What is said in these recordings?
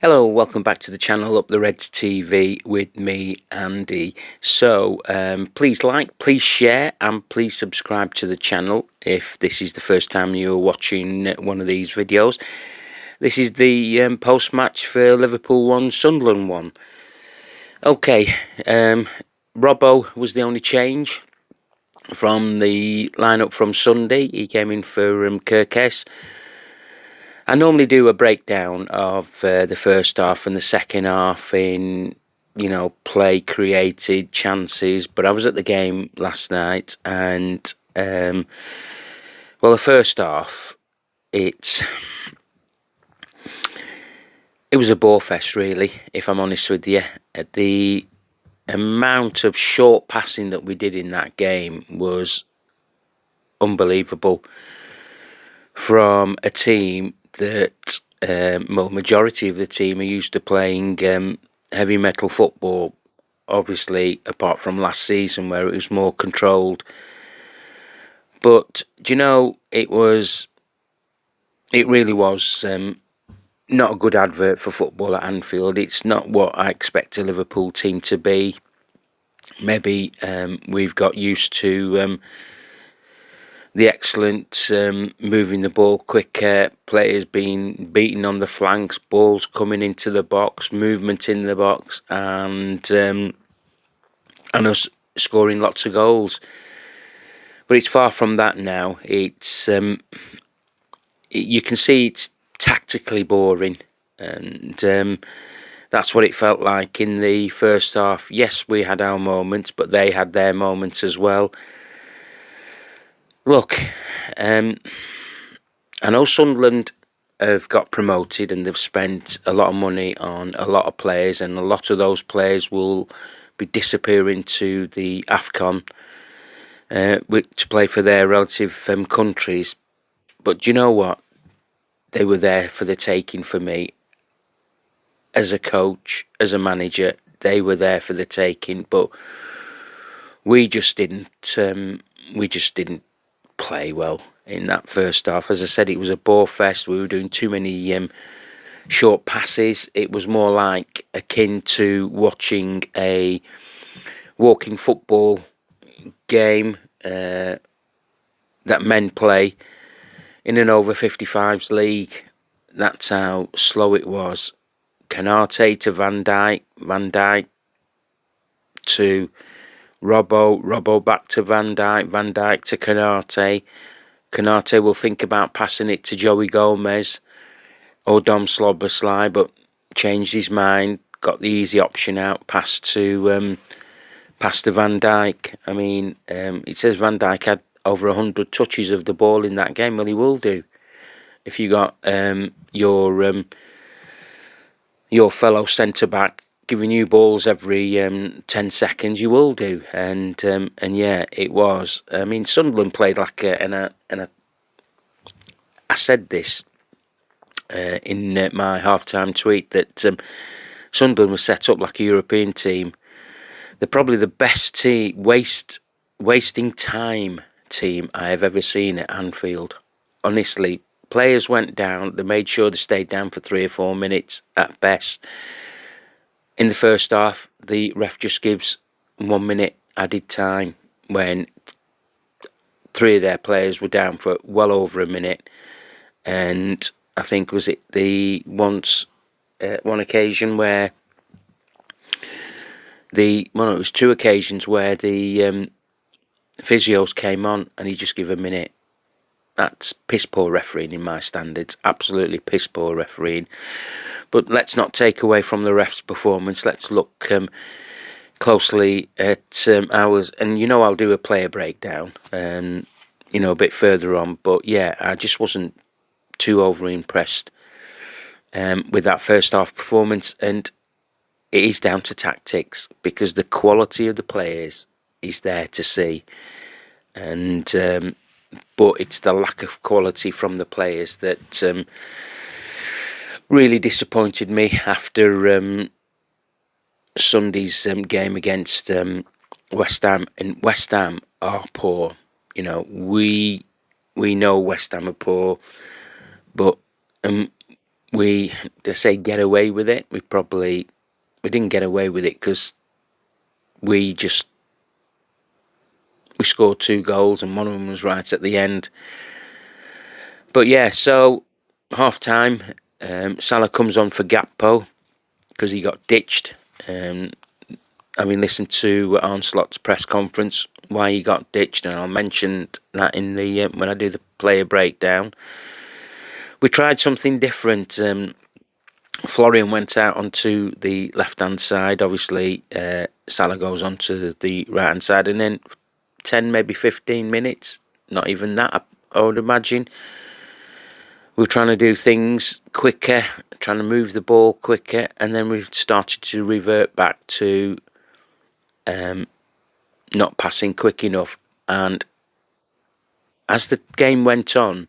Hello, welcome back to the channel Up the Reds TV with me, Andy. So please like, please share and please subscribe to the channel if this is the first time you're watching one of these videos. This is the post-match for Liverpool 1, Sunderland 1. Okay, Robbo was the only change from the lineup from Sunday. He came in for Kirkes. I normally do a breakdown of the first half and the second half in, play created, chances. But I was at the game last night and, the first half, it was a bore fest, really, if I'm honest with you. The amount of short passing that we did in that game was unbelievable from a team that majority of the team are used to playing heavy metal football, obviously apart from last season where it was more controlled. But it really was not a good advert for football at Anfield. It's not what I expect a Liverpool team to be. Maybe we've got used to the excellent moving the ball quicker, players being beaten on the flanks, balls coming into the box, movement in the box, and us scoring lots of goals. But it's far from that now. It's you can see it's tactically boring, and that's what it felt like in the first half. Yes, we had our moments, but they had their moments as well. Look, I know Sunderland have got promoted and they've spent a lot of money on a lot of players, and a lot of those players will be disappearing to the AFCON to play for their relative countries. But do you know what? They were there for the taking for me. As a coach, as a manager, they were there for the taking, but we just didn't play well in that first half. As I said, it was a bore fest. We were doing too many short passes. It was more like akin to watching a walking football game that men play in an over 55s league. That's how slow it was. Canate to Van Dijk, Van Dijk to Robbo, Robbo back to Van Dijk, Van Dijk to Canate. Canate will think about passing it to Joey Gomez or Dom Slobberslide, but changed his mind, got the easy option out, passed to Van Dijk. I mean, it says Van Dijk had over 100 touches of the ball in that game. Well, he will do. If you got your fellow centre-back giving you balls every 10 seconds, you will do. And yeah, it was. I mean, Sunderland played like I said this in my half-time tweet that Sunderland was set up like a European team. They're probably the best wasting time team I have ever seen at Anfield. Honestly, players went down. They made sure they stayed down for 3 or 4 minutes at best. In the first half, the ref just gives 1 minute added time when 3 of their players were down for well over a minute. And I think was it the one occasion where it was 2 occasions where the physios came on and he just gave a minute. That's piss poor refereeing in my standards. Absolutely piss poor refereeing. But let's not take away from the ref's performance. Let's look closely at ours. And I'll do a player breakdown, a bit further on. But yeah, I just wasn't too over impressed with that first half performance. And it is down to tactics because the quality of the players is there to see. And but it's the lack of quality from the players that really disappointed me after Sunday's game against West Ham. And West Ham are poor. We know West Ham are poor, but they say get away with it. We didn't get away with it because we scored 2 goals and one of them was right at the end. But yeah, so half time, Salah comes on for Gakpo because he got ditched. Having listened to Arne Slot's press conference, why he got ditched, and I'll mention that in the when I do the player breakdown. We tried something different. Florian went out onto the left-hand side. Obviously, Salah goes onto the right-hand side, and then 10, maybe 15 minutes, not even that, I would imagine, we were trying to do things quicker, trying to move the ball quicker, and then we started to revert back to not passing quick enough. And as the game went on,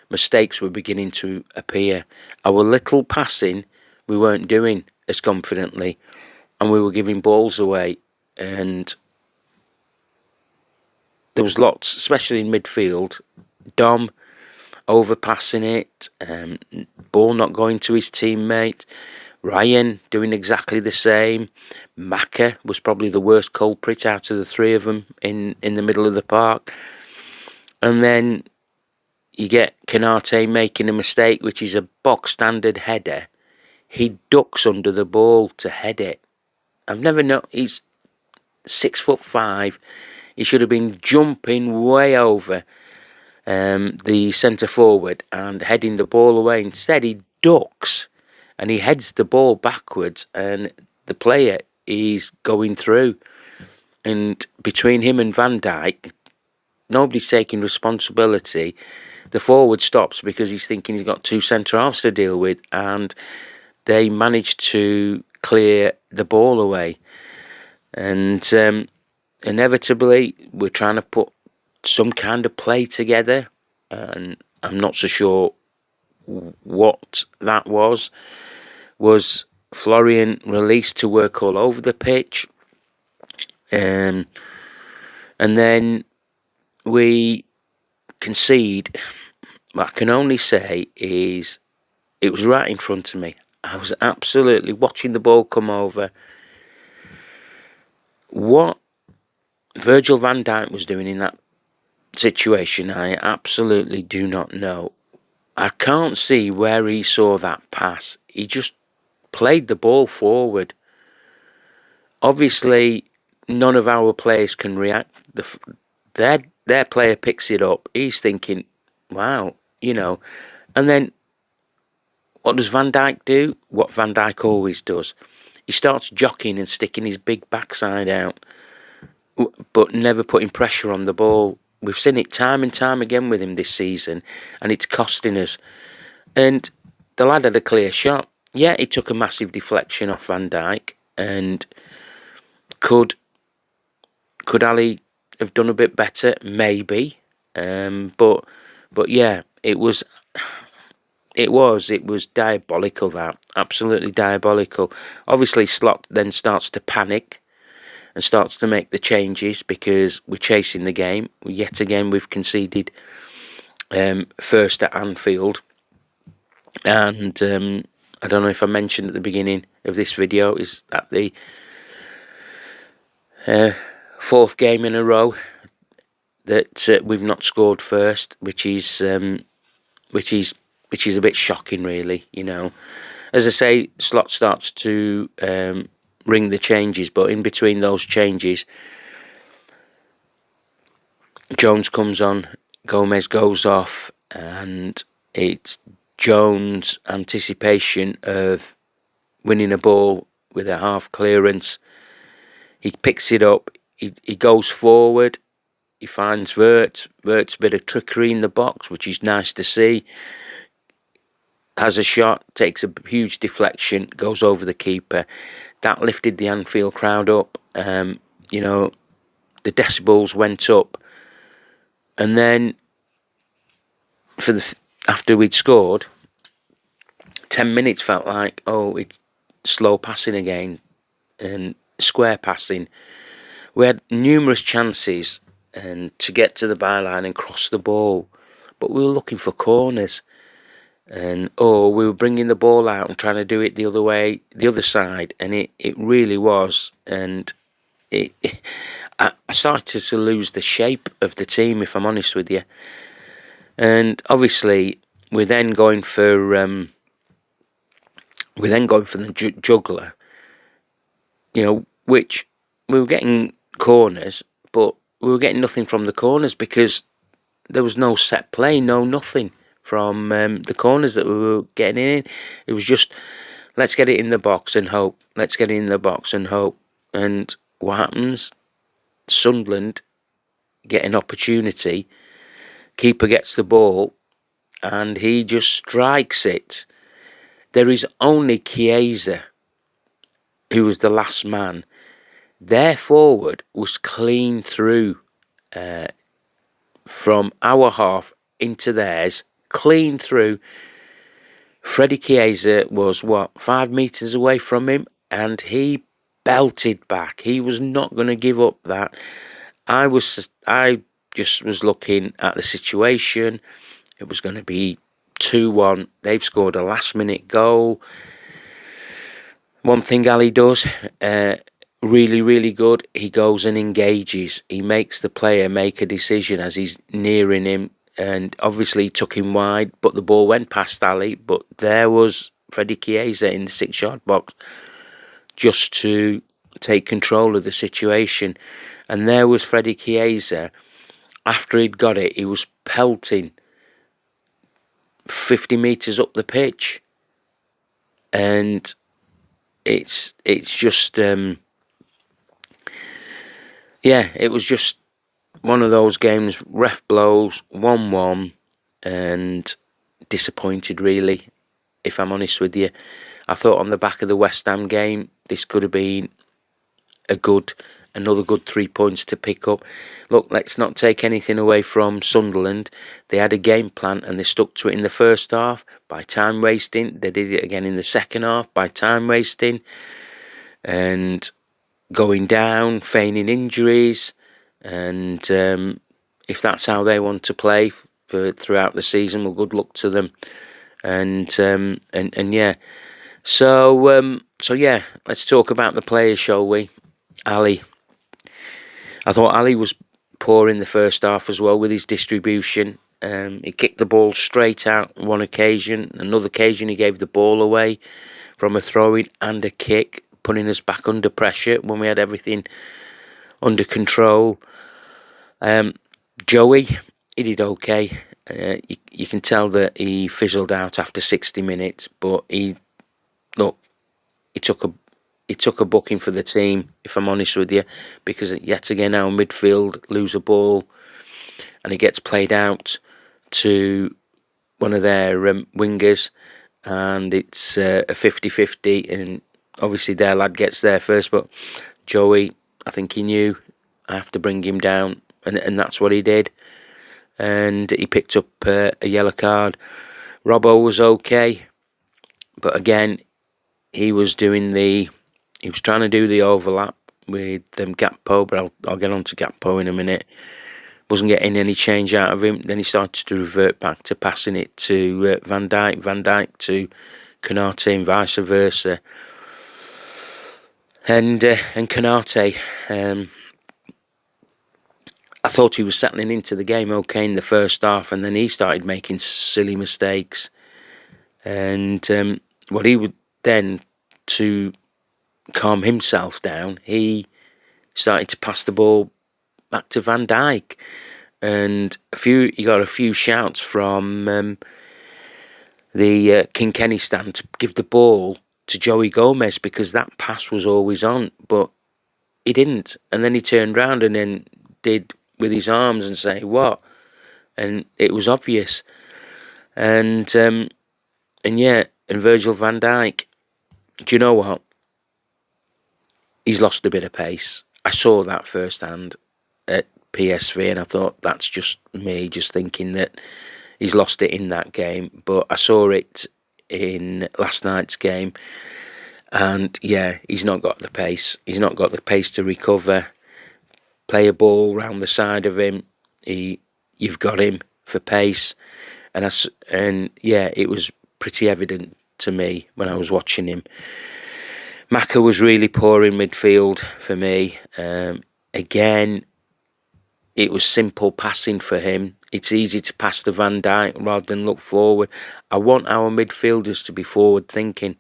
mistakes were beginning to appear. Our little passing, we weren't doing as confidently, and we were giving balls away. And there was lots, especially in midfield. Dom overpassing it, ball not going to his teammate. Ryan doing exactly the same. Maka was probably the worst culprit out of the 3 of them in the middle of the park. And then you get Kanate making a mistake, which is a box standard header. He ducks under the ball to head it. I've never known. He's 6'5". He should have been jumping way over the centre forward and heading the ball away. Instead, he ducks and he heads the ball backwards, and the player is going through. And between him and Van Dijk, nobody's taking responsibility. The forward stops because he's thinking he's got 2 centre halves to deal with, and they managed to clear the ball away. And inevitably, we're trying to put some kind of play together, and I'm not so sure what that was. Was Florian released to work all over the pitch? And then we concede. What I can only say is it was right in front of me. I was absolutely watching the ball come over. What Virgil van Dijk was doing in that situation, I absolutely do not know. I can't see where he saw that pass. He just played the ball forward. Obviously, none of our players can react. Their player picks it up. He's thinking, wow, And then what does Van Dijk do? What Van Dijk always does. He starts jockeying and sticking his big backside out, but never putting pressure on the ball. We've seen it time and time again with him this season, and it's costing us. And the lad had a clear shot. Yeah, he took a massive deflection off Van Dijk, and could Ali have done a bit better? Maybe, but yeah, it was diabolical. That absolutely diabolical. Obviously, Slot then starts to panic and starts to make the changes because we're chasing the game. Yet again, we've conceded first at Anfield. And I don't know if I mentioned at the beginning of this video, is that the 4th game in a row that we've not scored first, which is a bit shocking, really. As I say, Slot starts to ring the changes, but in between those changes, Jones comes on, Gomez goes off, and it's Jones' anticipation of winning a ball with a half clearance. He picks it up, he goes forward, he finds Wirtz a bit of trickery in the box, which is nice to see. Has a shot, takes a huge deflection, goes over the keeper. That lifted the Anfield crowd up. The decibels went up. And then, after we'd scored, 10 minutes felt like, it's slow passing again and square passing. We had numerous chances to get to the byline and cross the ball, but we were looking for corners. and we were bringing the ball out and trying to do it the other way, the other side, and it really was. And I started to lose the shape of the team, if I'm honest with you. And obviously, we're then going for the juggler, which we were getting corners, but we were getting nothing from the corners because there was no set play, no nothing from the corners that we were getting in. It was just, let's get it in the box and hope. Let's get it in the box and hope. And what happens? Sunderland get an opportunity. Keeper gets the ball and he just strikes it. There is only Chiesa who was the last man. Their forward was clean through from our half into theirs, clean through. Freddie Chiesa was 5 metres away from him, and he belted back. He was not going to give up that. I just was looking at the situation. It was going to be 2-1. They've scored a last-minute goal. One thing Ali does, really, really good. He goes and engages. He makes the player make a decision as he's nearing him. And obviously he took him wide, but the ball went past Ali. But there was Freddie Chiesa in the 6-yard box just to take control of the situation. And there was Freddie Chiesa. After he'd got it, he was pelting 50 metres up the pitch. And it's just... it was just one of those games, ref blows, 1-1, and disappointed, really, if I'm honest with you. I thought on the back of the West Ham game, this could have been another good 3 points to pick up. Look, let's not take anything away from Sunderland. They had a game plan and they stuck to it in the first half by time wasting. They did it again in the second half by time wasting and going down, feigning injuries. And if that's how they want to play throughout the season, well, good luck to them. And yeah. So yeah, let's talk about the players, shall we? Ali. I thought Ali was poor in the first half as well with his distribution. He kicked the ball straight out on one occasion. Another occasion he gave the ball away from a throw-in and a kick, putting us back under pressure when we had everything under control. Joey, he did okay. You can tell that he fizzled out after 60 minutes, but he took a booking for the team, if I'm honest with you, because yet again our midfield lose a ball and it gets played out to one of their wingers, and it's a 50-50, and obviously their lad gets there first, but Joey, I think he knew I have to bring him down, and that's what he did, and he picked up a yellow card. Robbo was okay, but again, he was trying to do the overlap with Gakpo, but I'll get on to Gakpo in a minute. Wasn't getting any change out of him. Then he started to revert back to passing it to Van Dijk to Konate, and vice versa. And Konate, I thought he was settling into the game okay in the first half, and then he started making silly mistakes. And what he would then, to calm himself down, he started to pass the ball back to Van Dijk, and he got a few shouts from the King Kenny stand to give the ball to Joey Gomez because that pass was always on, but he didn't. And then he turned round and then did with his arms and say what, and it was obvious. And Virgil van Dijk, do you know what? He's lost a bit of pace. I saw that firsthand at PSV, and I thought that's just me just thinking that he's lost it in that game. But I saw it in last night's game, and yeah, he's not got the pace. He's not got the pace to recover, play a ball round the side of him. You've got him for pace, and yeah, it was pretty evident to me when I was watching him. Maka was really poor in midfield for me. Again, it was simple passing for him. It's easy to pass to Van Dijk rather than look forward. I want our midfielders to be forward thinking,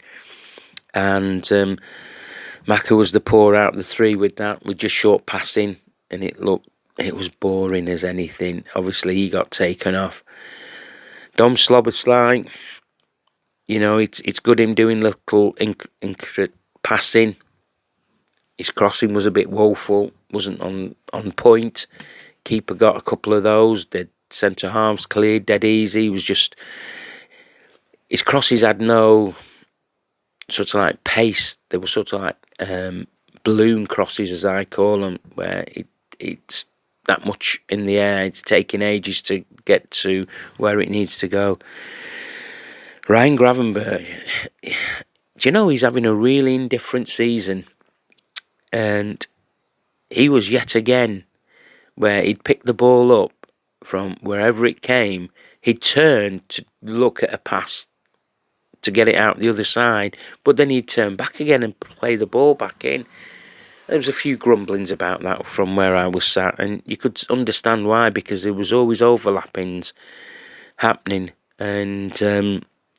and Maka was the poor out of the three with that, with just short passing, and it was boring as anything. Obviously, he got taken off. Dom Slobberslide, it's good him doing little intricate passing. His crossing was a bit woeful, wasn't on point. Keeper got a couple of those. The centre halves cleared dead easy. It was just, his crosses had no sort of like pace. They were sort of like balloon crosses, as I call them, where it's that much in the air. It's taking ages to get to where it needs to go. Ryan Gravenberch, do you know he's having a really indifferent season? And he was yet again where he'd pick the ball up from wherever it came, he'd turn to look at a pass to get it out the other side, but then he'd turn back again and play the ball back in. There was a few grumblings about that from where I was sat, and you could understand why, because there was always overlappings happening, and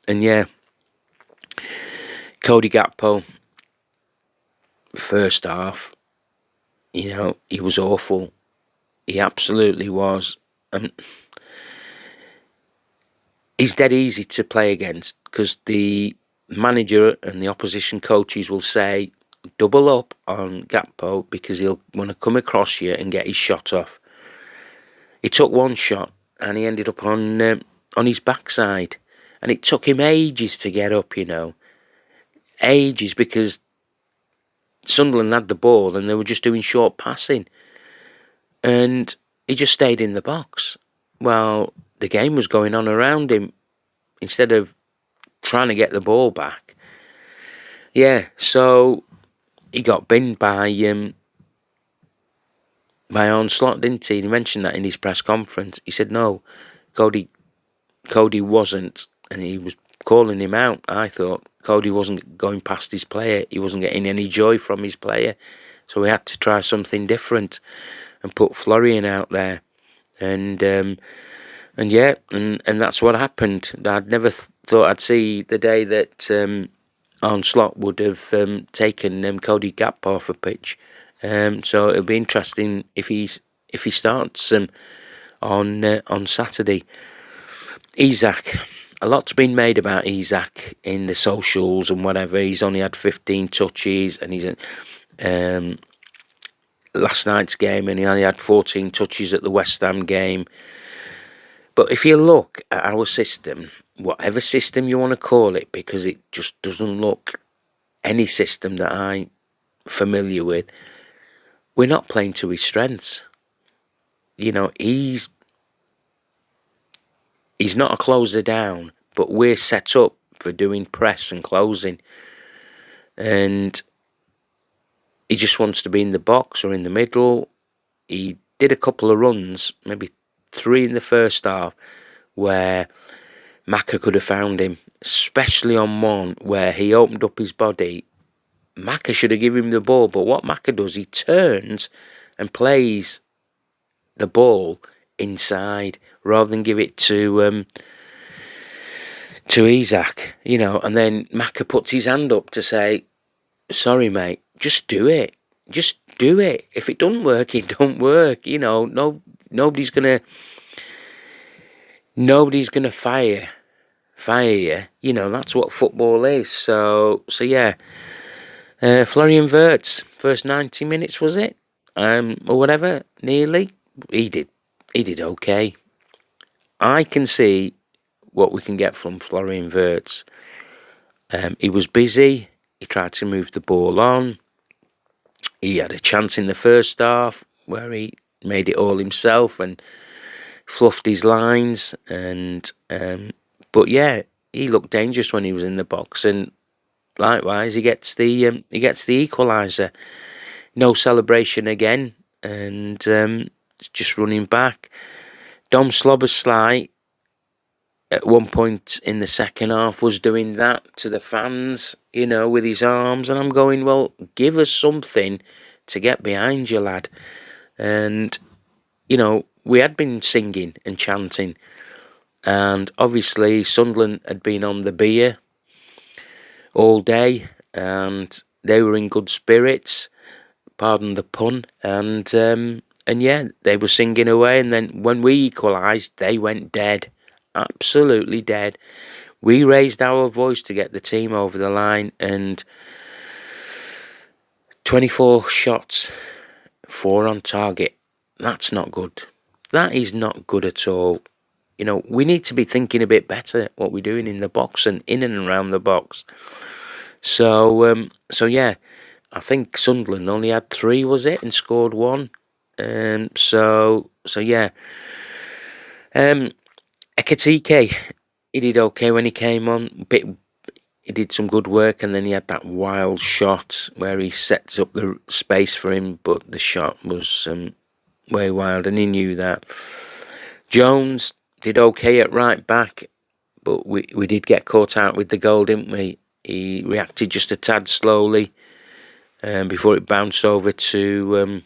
yeah, Cody Gakpo, first half, he was awful. He absolutely was. He's dead easy to play against because the manager and the opposition coaches will say, double up on Gakpo because he'll want to come across you and get his shot off. He took one shot and he ended up on his backside, and it took him ages to get up, ages, because Sunderland had the ball and they were just doing short passing, and he just stayed in the box while the game was going on around him instead of trying to get the ball back. Yeah, so he got binned by Onslaught, didn't he? He mentioned that in his press conference. He said no, Cody wasn't, and he was calling him out. I thought Cody wasn't going past his player. He wasn't getting any joy from his player, so we had to try something different and put Florian out there, and yeah, and that's what happened. I'd never thought I'd see the day that Onslaught would have taken Cody Gakpo off a pitch. So it'll be interesting if he starts on Saturday. Isak, a lot's been made about Isak in the socials and whatever. He's only had 15 touches, and he's last night's game, and he only had 14 touches at the West Ham game. But if you look at our system, whatever system you want to call it, because it just doesn't look any system that I'm familiar with, we're not playing to his strengths. He's not a closer down, but we're set up for doing press and closing. And he just wants to be in the box or in the middle. He did a couple of runs, maybe 3 in the first half, where Maka could have found him, especially on one where he opened up his body. Maka should have given him the ball, but what Maka does, he turns and plays the ball inside rather than give it to Isak, and then Maka puts his hand up to say, sorry mate, just do it. Just do it. If it don't work, it don't work. Nobody's gonna fire you. That's what football is. So yeah. Florian Wirtz, first 90 minutes, was it? Or whatever, nearly. He did okay. I can see what we can get from Florian Wirtz. He was busy. He tried to move the ball on. He had a chance in the first half where he made it all himself and fluffed his lines. But yeah, he looked dangerous when he was in the box, and likewise, he gets the equaliser. No celebration again, and just running back. Dom Slobberslide, at one point in the second half was doing that to the fans, with his arms, and I'm going, well, give us something to get behind you, lad. And we had been singing and chanting, and obviously Sunderland had been on the beer all day, and they were in good spirits, pardon the pun, and yeah, they were singing away, and then when we equalised, they went dead, absolutely dead. We raised our voice to get the team over the line, and 24 shots, 4 on target. That's not good. That is not good at all. We need to be thinking a bit better what we're doing in the box and in and around the box. So yeah, I think Sunderland only had 3, was it, and scored 1. So yeah. Ekatike, he did okay when he came on. He did some good work, and then he had that wild shot where he sets up the space for him, but the shot was way wild, and he knew that. Jones did okay at right back, but we did get caught out with the goal, didn't we? He reacted just a tad slowly before it bounced over to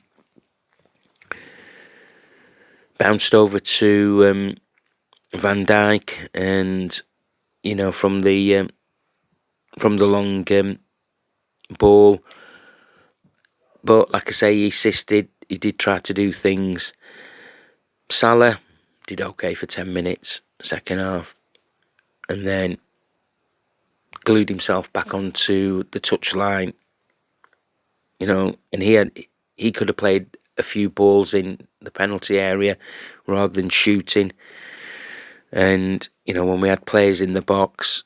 Van Dijk, and from the long ball. But like I say, he assisted. He did try to do things. Salah did okay for 10 minutes, second half, and then glued himself back onto the touchline. And he could have played a few balls in the penalty area rather than shooting. And when we had players in the box,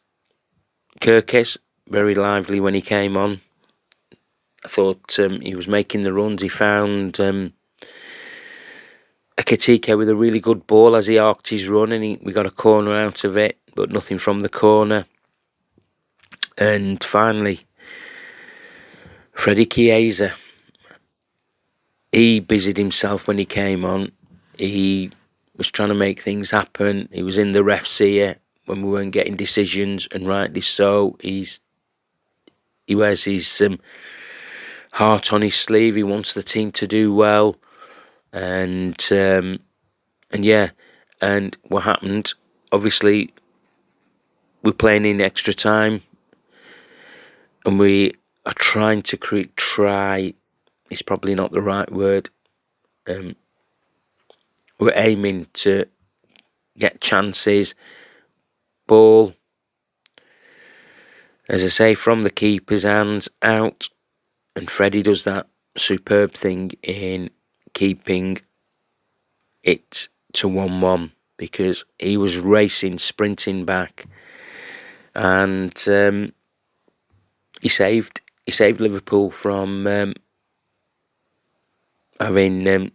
Kirkes, very lively when he came on. I thought he was making the runs. He found Ekatike with a really good ball as he arced his run, and we got a corner out of it, but nothing from the corner. And finally, Freddie Chiesa, he busied himself when he came on. He was trying to make things happen. He was in the ref's ear when we weren't getting decisions, and rightly so. He wears his heart on his sleeve. He wants the team to do well, and yeah. And what happened? Obviously, we're playing in extra time, and we are trying to try. It's probably not the right word. We're aiming to get chances. Ball, as I say, from the keeper's hands out, and Freddie does that superb thing in keeping it to 1-1, because he was racing, sprinting back, and he saved Liverpool from having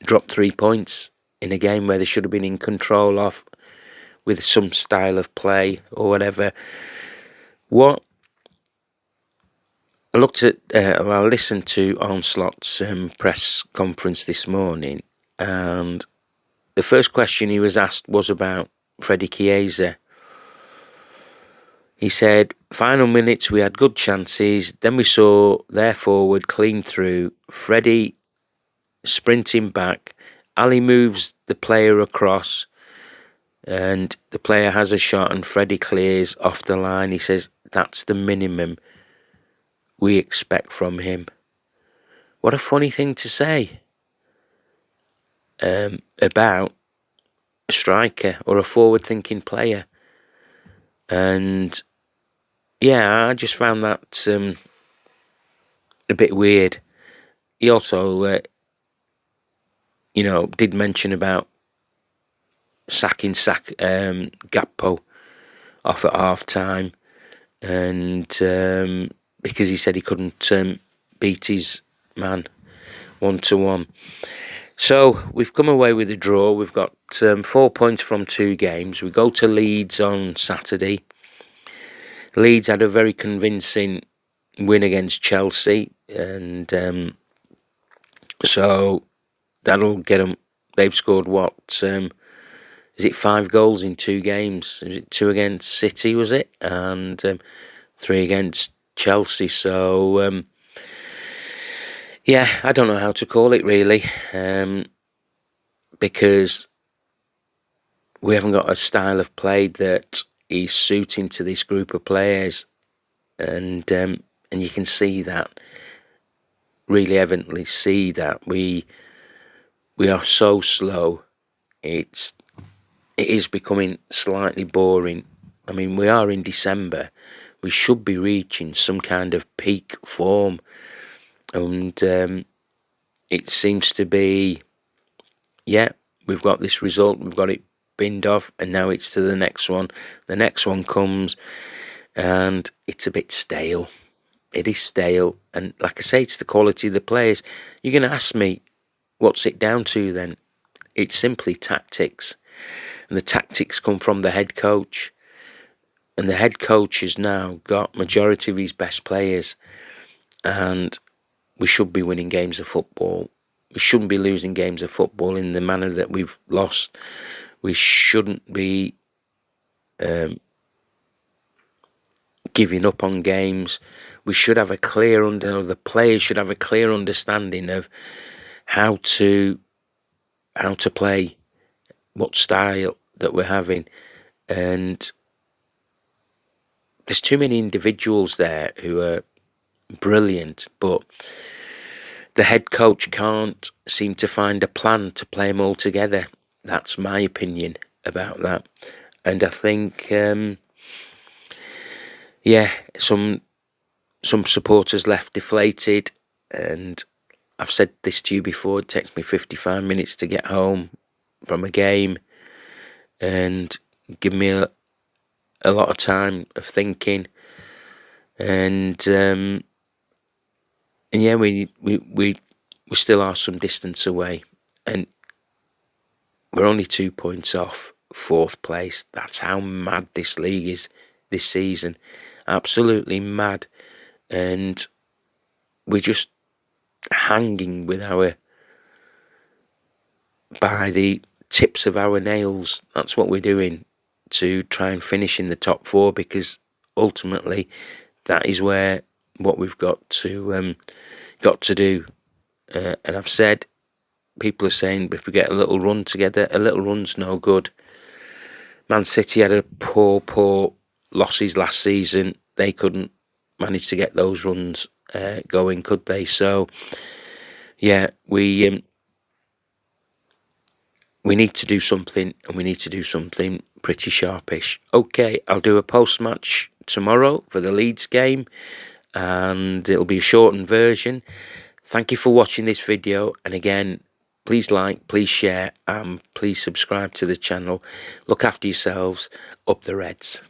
dropped 3 points in a game where they should have been in control of, with some style of play or whatever. What I listened to Onslaught's press conference this morning, and the first question he was asked was about Freddie Chiesa. He said, final minutes, we had good chances. Then we saw their forward clean through. Freddie sprinting back. Ali moves the player across, and the player has a shot, and Freddie clears off the line. He says, that's the minimum we expect from him. What a funny thing to say about a striker or a forward-thinking player. And yeah, I just found that a bit weird. He also, did mention about sacking Gakpo off at half-time, and because he said he couldn't beat his man 1-1. So we've come away with a draw. We've got 4 points from 2 games. We go to Leeds on Saturday. Leeds had a very convincing win against Chelsea, and so that'll get them they've scored what? Is it 5 goals in 2 games? Is it 2 against City, was it? And 3 against Chelsea. So, yeah, I don't know how to call it really, because we haven't got a style of play that is suiting to this group of players, and you can see that, really evidently see that we are so slow. It is becoming slightly boring. I mean, we are in December. We should be reaching some kind of peak form, and it seems to be, yeah, we've got this result, we've got it binned off, and now it's to the next one. The next one comes, and it's a bit stale. It is stale, and like I say, it's the quality of the players. You're going to ask me, what's it down to then? It's simply tactics, and the tactics come from the head coach, and the head coach has now got majority of his best players, and we should be winning games of football. We shouldn't be losing games of football in the manner that we've lost. We shouldn't be giving up on games. We should have a clear the players should have a clear understanding of how to play, what style that we're having. And there's too many individuals there who are brilliant, but the head coach can't seem to find a plan to play them all together. That's my opinion about that. And I think, yeah, some supporters left deflated, and I've said this to you before, it takes me 55 minutes to get home from a game, and give me a lot of time of thinking, and yeah, we still are some distance away, and we're only 2 points off 4th place. That's how mad this league is this season. Absolutely mad. And we're just hanging with by the tips of our nails. That's what we're doing to try and finish in the top 4, because ultimately that is what we've got to do. And I've said, people are saying if we get a little run together, a little run's no good. Man City had a poor losses last season. They couldn't manage to get those runs going, could they? So, yeah, we need to do something, and we need to do something pretty sharpish. Okay, I'll do a post-match tomorrow for the Leeds game, and it'll be a shortened version. Thank you for watching this video, and again, please like, please share, and please subscribe to the channel. Look after yourselves. Up the Reds.